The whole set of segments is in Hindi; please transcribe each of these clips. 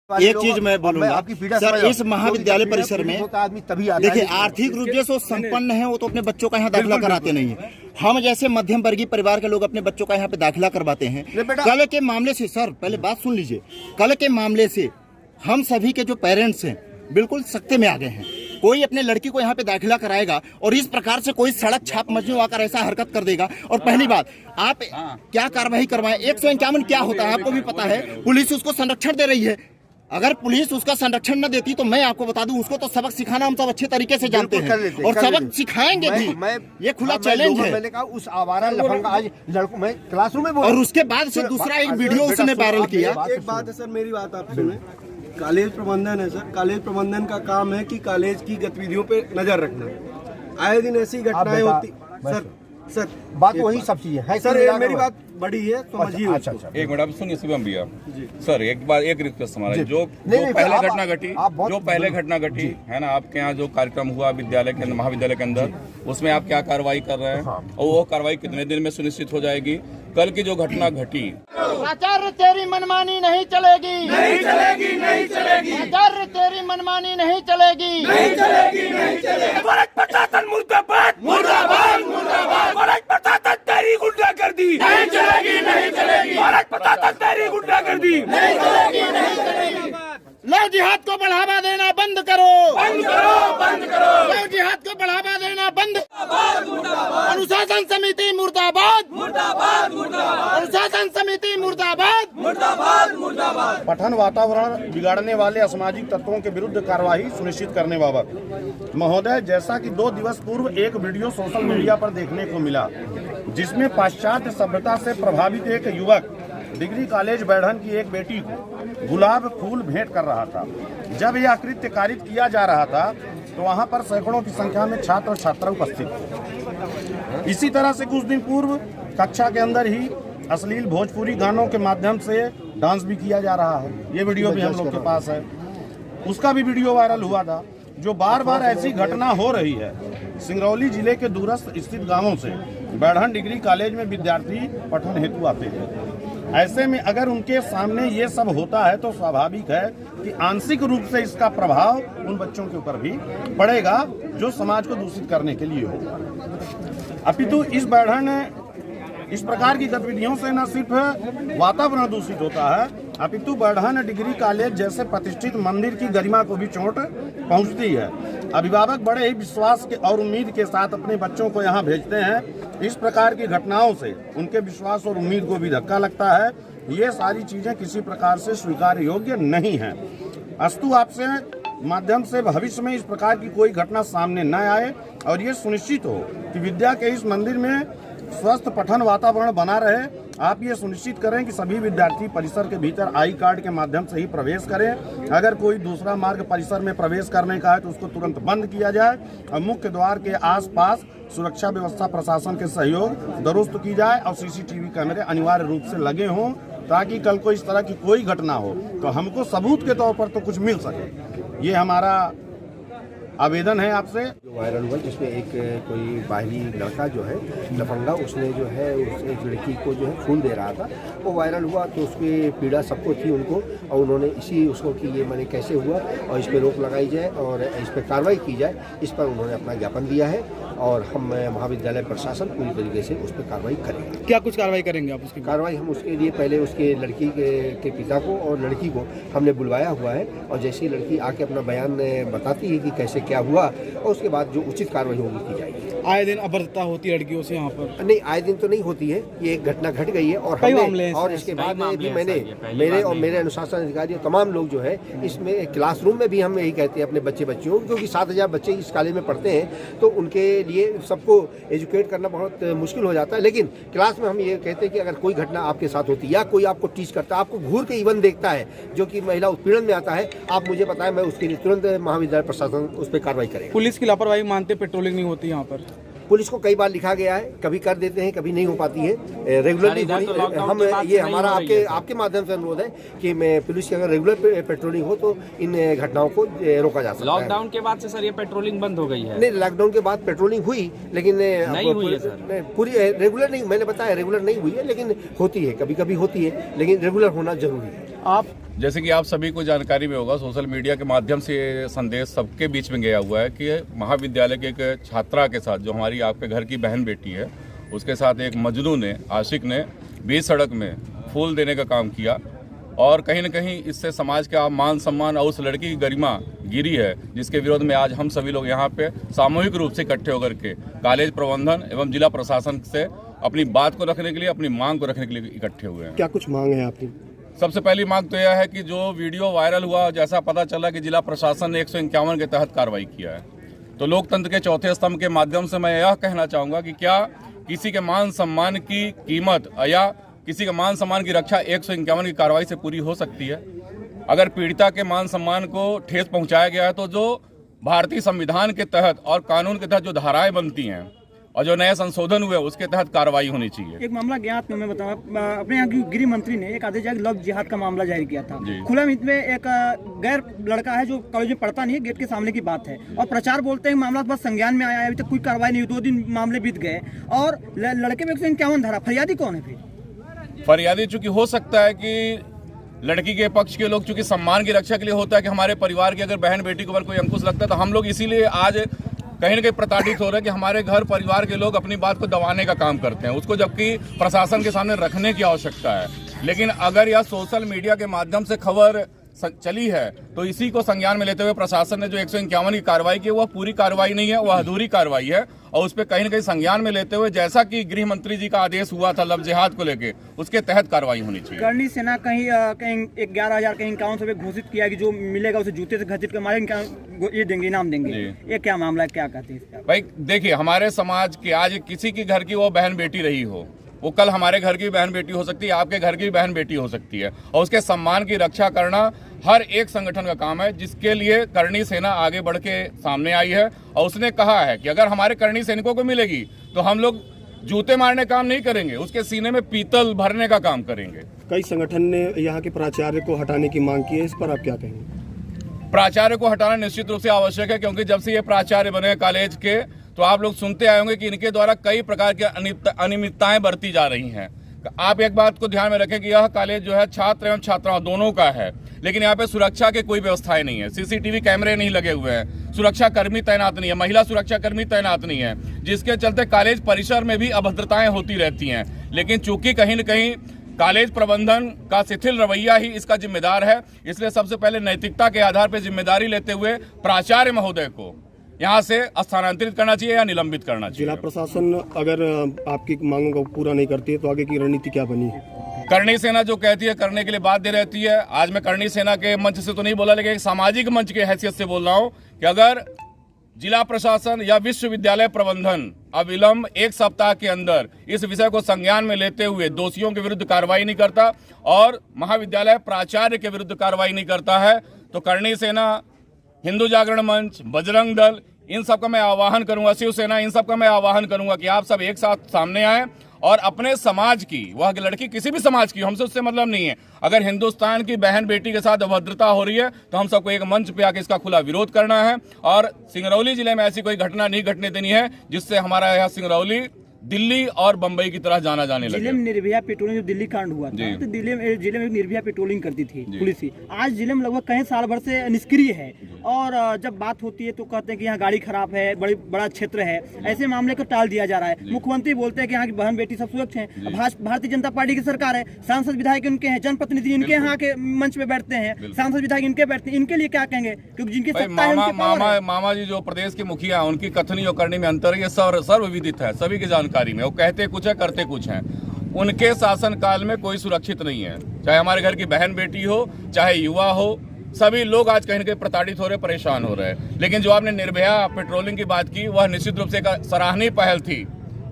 एक चीज मैं बोलूंगा सर, इस महाविद्यालय परिसर में आदमी तभी देखिए आर्थिक रूप से संपन्न है, वो तो अपने बच्चों का यहाँ दाखिला कराते नहीं है। हम जैसे मध्यम वर्गीय परिवार के लोग अपने बच्चों का यहाँ पे दाखिला करवाते हैं। कल के मामले से सर, पहले बात सुन लीजिए, कल के मामले से हम सभी के जो पेरेंट्स हैं बिल्कुल सख्ते में आ गए हैं। कोई अपने लड़की को यहाँ पे दाखिला कराएगा और इस प्रकार से कोई सड़क छाप मजनू आकर ऐसा हरकत कर देगा। और पहली बात, आप क्या कार्रवाई करवाएं? 151 क्या होता है आपको भी पता है। पुलिस उसको संरक्षण दे रही है। अगर पुलिस उसका संरक्षण न देती तो मैं आपको बता दूं, उसको तो सबक सिखाना हम सब अच्छे तरीके से जानते हैं और सबक सिखाएंगे भी। ये खुला चैलेंज है। मैंने कहा उस आवारा लफंगा आज लड़कों में क्लासरूम में और उसके बाद से दूसरा एक वीडियो उसने वायरल किया। एक बात है सर, मेरी बात आप सुने। कॉलेज प्रबंधन है सर, कॉलेज प्रबंधन का काम है कि कॉलेज की गतिविधियों पे नजर रखना। आए दिन ऐसी घटनाएं होती सर बात वही सब चीजें है सर। मेरी बात बड़ी है, समझिए। अच्छा। एक मिनट आप सुनिए शुभम भैया सर, एक बार एक रिक्वेस्ट हमारा, जो पहले घटना घटी है ना, आपके यहाँ जो कार्यक्रम हुआ विद्यालय के अंदर, महाविद्यालय के अंदर, उसमें आप क्या कार्रवाई कर रहे हैं और वो कार्रवाई कितने दिन में सुनिश्चित हो जाएगी? कल की जो घटना घटी, आचार्य तेरी मनमानी नहीं चलेगी, नहीं चलेगी, नहीं चलेगी। आचार्य तेरी मनमानी नहीं चलेगी, नहीं चलेगी, नहीं चलेगी। भारत प्रशासन मुर्दाबाद, मुर्दाबाद, मुर्दाबाद। भारत प्रशासन तेरी गुंडागर्दी नहीं चलेगी, नहीं चलेगी। भारत प्रशासन तेरी गुंडागर्दी नहीं चलेगी, नहीं चलेगी। लव जिहाद को बढ़ावा देना बंद करो, बंद करो, बंद करो। लव जिहाद को बढ़ावा देना बंद। अनुशासन समिति मुर्दाबाद, मुर्दाबाद, मुर्दाबाद। अनुशासन समिति मुर्दाबाद, मुर्दाबाद, मुर्दाबाद। पठन वातावरण बिगाड़ने वाले असामाजिक तत्वों के विरुद्ध कार्रवाई सुनिश्चित करने बाबत महोदय, जैसा कि 2 दिवस पूर्व एक वीडियो सोशल मीडिया पर देखने को मिला, जिसमें पाश्चात्य सभ्यता से प्रभावित एक युवक डिग्री कॉलेज बैढ़न की एक बेटी को गुलाब फूल भेंट कर रहा था। जब यह कृत्य कारित किया जा रहा था तो वहां पर सैकड़ों की संख्या में छात्र और छात्रा उपस्थित थे। इसी तरह से कुछ दिन पूर्व कक्षा के अंदर ही अश्लील भोजपुरी गानों के माध्यम से डांस भी किया जा रहा है। ये वीडियो भी हम लोग के पास है, उसका भी वीडियो वायरल हुआ था। जो बार बार ऐसी घटना हो रही है, सिंगरौली जिले के दूरस्थ स्थित गांवों से बैढ़न डिग्री कॉलेज में विद्यार्थी पठन हेतु आते हैं। ऐसे में अगर उनके सामने ये सब होता है तो स्वाभाविक है कि आंशिक रूप से इसका प्रभाव उन बच्चों के ऊपर भी पड़ेगा जो समाज को दूषित करने के लिए हो। अपितु इस प्रकार की गतिविधियों से न सिर्फ वातावरण दूषित होता है, अपितु बैढ़न डिग्री कॉलेज जैसे प्रतिष्ठित मंदिर की गरिमा को भी चोट पहुंचती है। अभिभावक बड़े ही विश्वास के और उम्मीद के साथ अपने बच्चों को यहाँ भेजते हैं। इस प्रकार की घटनाओं से उनके विश्वास और उम्मीद को भी धक्का लगता है। ये सारी चीजें किसी प्रकार से स्वीकार योग्य नहीं है। अस्तु आपसे माध्यम से भविष्य में इस प्रकार की कोई घटना सामने न आए और ये सुनिश्चित हो कि विद्या के इस मंदिर में स्वस्थ पठन वातावरण बना रहे। आप ये सुनिश्चित करें कि सभी विद्यार्थी परिसर के भीतर आई कार्ड के माध्यम से ही प्रवेश करें। अगर कोई दूसरा मार्ग परिसर में प्रवेश करने का है तो उसको तुरंत बंद किया जाए और मुख्य द्वार के आसपास सुरक्षा व्यवस्था प्रशासन के सहयोग दुरुस्त की जाए और सीसीटीवी कैमरे अनिवार्य रूप से लगे हों, ताकि कल को इस तरह की कोई घटना हो तो हमको सबूत के तौर पर तो कुछ मिल सके। ये हमारा आवेदन है आपसे। जो वायरल हुआ जिसमें एक कोई बाहरी लड़का जो है लफंगा, उसने जो है उस एक लड़की को जो है फूल दे रहा था, वो वायरल हुआ तो उसकी पीड़ा सबको थी उनको, और उन्होंने इसी उसको कि ये मैंने कैसे हुआ और इस पर रोक लगाई जाए और इस पर कार्रवाई की जाए, इस पर उन्होंने अपना ज्ञापन दिया है और हम महाविद्यालय प्रशासन पूरी तरीके से उस पर कार्रवाई करेंगे। क्या कुछ कार्रवाई करेंगे आप उसकी? कार्रवाई हम उसके लिए पहले उसके लड़की के पिता को और लड़की को हमने बुलवाया हुआ है और जैसे ही लड़की आके अपना बयान बताती है कि कैसे क्या हुआ और उसके बाद जो उचित कार्रवाई होगी की जाएगी। आए दिन अभद्रता होती है लड़कियों से यहाँ पर? नहीं, आए दिन तो नहीं होती है, ये एक घटना घट गई है और हमने और इसके बाद में भी मैंने मेरे और मेरे अनुशासन अधिकारी और तमाम लोग जो है इसमें क्लासरूम में भी हम यही कहते हैं अपने बच्चों, क्योंकि 7,000 बच्चे इस कॉलेज में पढ़ते हैं तो उनके लिए सबको एजुकेट करना बहुत मुश्किल हो जाता है। लेकिन क्लास में हम ये कहते हैं कि अगर कोई घटना आपके साथ होती है या कोई आपको टीच करता है, आपको घूर के इवन देखता है जो कि महिला उत्पीड़न में आता है, आप मुझे बताएं, मैं उसके लिए तुरंत महाविद्यालय प्रशासन उस पर कार्रवाई करेगा। पुलिस की लापरवाही मानते पेट्रोलिंग नहीं होती यहाँ पर? पुलिस को कई बार लिखा गया है, कभी कर देते हैं, कभी नहीं हो पाती है रेगुलरली। हम ये हमारा आपके माध्यम से अनुरोध है कि मैं पुलिस की अगर रेगुलर पेट्रोलिंग हो तो इन घटनाओं को रोका जा सकता है। लॉकडाउन के बाद से सर ये पेट्रोलिंग बंद हो गई है? नहीं, लॉकडाउन के बाद पेट्रोलिंग हुई लेकिन नहीं हुई है सर, पूरी रेगुलर नहीं, मैंने बताया रेगुलर नहीं हुई है, लेकिन होती है, कभी कभी होती है, लेकिन रेगुलर होना जरूरी है। आप जैसे कि आप सभी को जानकारी में होगा, सोशल मीडिया के माध्यम से ये संदेश सबके बीच में गया हुआ है कि महाविद्यालय के एक छात्रा के साथ, जो हमारी आपके घर की बहन बेटी है, उसके साथ एक मजनू ने, आशिक ने बीच सड़क में फूल देने का काम किया और कहीं न कहीं इससे समाज का मान सम्मान और उस लड़की की गरिमा गिरी है, जिसके विरोध में आज हम सभी लोग यहाँ पे सामूहिक रूप से इकट्ठे होकर के कॉलेज प्रबंधन एवं जिला प्रशासन से अपनी बात को रखने के लिए, अपनी मांग को रखने के लिए इकट्ठे हुए हैं। क्या कुछ मांग है आपकी? सबसे पहली मांग तो यह है कि जो वीडियो वायरल हुआ, जैसा पता चला कि जिला प्रशासन ने 151 के तहत कार्रवाई किया है, तो लोकतंत्र के चौथे स्तंभ के माध्यम से मैं यह कहना चाहूँगा कि क्या किसी के मान सम्मान की कीमत या किसी के मान सम्मान की रक्षा 151 की कार्रवाई से पूरी हो सकती है? अगर पीड़िता के मान सम्मान को ठेस पहुंचाया गया है तो जो भारतीय संविधान के तहत और कानून के तहत जो धाराएं बनती हैं और जो नए संशोधन हुए उसके तहत कार्रवाई होनी चाहिए। एक मामला ज्ञात में मैं बताऊं, अपने यहाँ की गृह मंत्री ने एक आदेश जारी लव जिहाद का मामला जारी किया था। खुला में एक गैर लड़का है जो कॉलेज में पढ़ता नहीं है, गेट के सामने की बात है, और प्रचार बोलते हैं मामला बस संज्ञान में आया है, अभी तक कोई कार्रवाई नहीं हुई, 2 दिन मामले बीत गए और लड़के में 151 धारा। फरियादी कौन है? फिर फरियादी चूंकि हो सकता है कि लड़की के पक्ष के लोग, चूंकि सम्मान की रक्षा के लिए होता है कि हमारे परिवार की अगर बहन बेटी के ऊपर कोई अंकुश लगता है तो हम लोग इसीलिए आज कहीं न कहीं प्रताड़ित हो रहे हैं कि हमारे घर परिवार के लोग अपनी बात को दबाने का काम करते हैं, उसको जबकि प्रशासन के सामने रखने की आवश्यकता है। लेकिन अगर यह सोशल मीडिया के माध्यम से खबर चली है तो इसी को संज्ञान में लेते हुए प्रशासन ने जो 151 की कार्रवाई की वह पूरी कार्रवाई नहीं है, वह अधूरी कार्रवाई है, और उस पर कहीं न कहीं संज्ञान में लेते हुए जैसा कि गृह मंत्री जी का आदेश हुआ था लव जिहाद को लेके, उसके तहत कार्रवाई होनी चाहिए। करनी सेना कहीं 11,000 कहीं 51 रुपये घोषित किया कि जो मिलेगा उसे जूते से घसीट कर मारेंगे, ये देंगे, इनाम देंगे। ये क्या मामला है, क्या कहते हैं? भाई देखिए, हमारे समाज के आज किसी की घर की वो बहन बेटी रही हो, वो कल हमारे घर की बहन बेटी हो सकती है, आपके घर की बहन बेटी हो सकती है, और उसके सम्मान की रक्षा करना हर एक संगठन का काम है, जिसके लिए करनी सेना आगे बढ़ के सामने आई है। और उसने कहा है कि अगर हमारे करनी सैनिकों को मिलेगी तो हम लोग जूते मारने काम नहीं करेंगे, उसके सीने में पीतल भरने का काम करेंगे। कई संगठन ने यहाँ के प्राचार्य को हटाने की मांग की है, इस पर आप क्या कहेंगे? प्राचार्य को हटाना निश्चित रूप से आवश्यक है, क्योंकि जब से ये प्राचार्य बने कॉलेज के तो आप लोग सुनते आए होंगे कि इनके द्वारा कई प्रकार की अनियमितताएं बरती जा रही हैं। आप एक बात को ध्यान में रखें कि यह कॉलेज जो है छात्र एवं छात्राओं दोनों का है, लेकिन यहाँ पे सुरक्षा के कोई व्यवस्थाएं नहीं है, सीसीटीवी कैमरे नहीं लगे हुए हैं, सुरक्षा कर्मी तैनात नहीं है, महिला सुरक्षा कर्मी तैनात नहीं है, जिसके चलते कॉलेज परिसर में भी अभद्रताएं होती रहती हैं। लेकिन चूंकि कहीं न कहीं कॉलेज प्रबंधन का शिथिल रवैया ही इसका जिम्मेदार है, इसलिए सबसे पहले नैतिकता के आधार पर जिम्मेदारी लेते हुए प्राचार्य महोदय को यहाँ से स्थानांतरित करना चाहिए या निलंबित करना चाहिए। जिला प्रशासन अगर आपकी मांगों को पूरा नहीं करती है तो आगे की रणनीति क्या बनी है? करनी सेना जो कहती है करने के लिए बाध्य रहती है। आज मैं करनी सेना के मंच से तो नहीं बोला, लेकिन एक सामाजिक मंच की हैसियत से बोल रहा हूँ कि अगर जिला प्रशासन या विश्वविद्यालय प्रबंधन अविलंब 1 सप्ताह के अंदर इस विषय को संज्ञान में लेते हुए दोषियों के विरुद्ध कार्रवाई नहीं करता और महाविद्यालय प्राचार्य के विरुद्ध कार्रवाई नहीं करता है तो करनी सेना, हिंदू जागरण मंच, बजरंग दल, इन सब का मैं आह्वान करूंगा, शिवसेना, इन सब का मैं आह्वान करूंगा कि आप सब एक साथ सामने आए और अपने समाज की, वह लड़की किसी भी समाज की, हमसे उससे मतलब नहीं है, अगर हिंदुस्तान की बहन बेटी के साथ अभद्रता हो रही है तो हम सबको एक मंच पे आके इसका खुला विरोध करना है। और सिंगरौली जिले में ऐसी कोई घटना नहीं घटने देनी है जिससे हमारा यह सिंगरौली दिल्ली और बम्बई की तरह जाना जाने लगे। जिले में निर्भया पेट्रोलिंग जो दिल्ली कांड हुआ था तो जिले में निर्भया पेट्रोलिंग करती थी पुलिस ही, आज जिले में लगभग कई साल भर से निष्क्रिय है और जब बात होती है तो कहते हैं कि यहाँ गाड़ी खराब है, बड़ा क्षेत्र है, ऐसे मामले को टाल दिया जा रहा है। मुख्यमंत्री बोलते हैं कि यहाँ की बहन बेटी सब सुरक्षित है, भारतीय जनता पार्टी की सरकार है, सांसद विधायक इनके हैं, जनप्रतिनिधि इनके यहाँ के मंच पे बैठते हैं, सांसद विधायक इनके बैठते हैं, इनके लिए क्या कहेंगे? क्योंकि जिनकी सत्ता है मामा जी जो प्रदेश के मुखिया उनकी कथनी और करने में अंतर है, ये सर्वविदित है, सभी की जानकारी में। वो कहते कुछ है, करते कुछ हैं। उनके शासनकाल में कोई सुरक्षित नहीं है, चाहे हमारे घर की बहन बेटी हो, चाहे युवा हो, सभी लोग आज कहीं न कहीं प्रताड़ित हो रहे, परेशान हो रहे हैं। लेकिन जो आपने निर्भया पेट्रोलिंग की बात की, वह निश्चित रूप से एक सराहनीय पहल थी।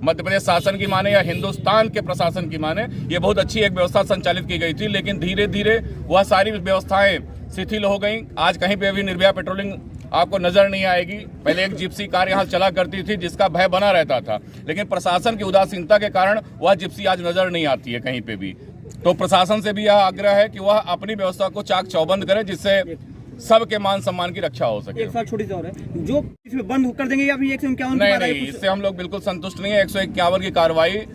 मध्य प्रदेश शासन की माने या हिंदुस्तान के प्रशासन की माने, ये बहुत अच्छी एक व्यवस्था संचालित की गई थी, लेकिन धीरे धीरे वह सारी व्यवस्थाएं शिथिल हो गई। आज कहीं पे भी निर्भया पेट्रोलिंग आपको नजर नहीं आएगी। पहले एक जिप्सी कार यहाँ चला करती थी जिसका भय बना रहता था, लेकिन प्रशासन की उदासीनता के कारण वह जिप्सी आज नजर नहीं आती है कहीं पे भी। तो प्रशासन से भी यह आग्रह है कि वह अपनी व्यवस्था को चाक चौबंद करे, जिससे सबके मान सम्मान की रक्षा हो सके। एक साल छोटी सी और है, जो इसमें बंद कर देंगे या फिर 151 नहीं, इससे हम लोग बिल्कुल संतुष्ट नहीं है। 151 की कार्रवाई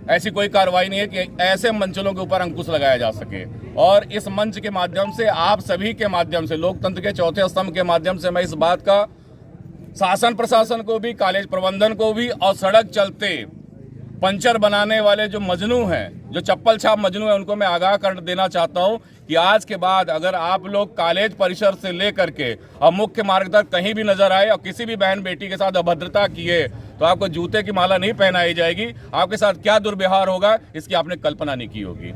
ऐसी कोई कार्रवाई नहीं है कि ऐसे मंचलों के ऊपर अंकुश लगाया जा सके। और इस मंच के माध्यम से, आप सभी के माध्यम से, लोकतंत्र के चौथे स्तंभ के माध्यम से मैं इस बात का शासन प्रशासन को भी, कॉलेज प्रबंधन को भी और सड़क चलते पंचर बनाने वाले जो मजनू हैं, जो चप्पल छाप मजनू हैं, उनको मैं आगाह कर देना चाहता हूं कि आज के बाद अगर आप लोग कॉलेज परिसर से लेकर के और मुख्य मार्ग तक कहीं भी नजर आए और किसी भी बहन बेटी के साथ अभद्रता किए तो आपको जूते की माला नहीं पहनाई जाएगी। आपके साथ क्या दुर्व्यवहार होगा इसकी आपने कल्पना नहीं की होगी।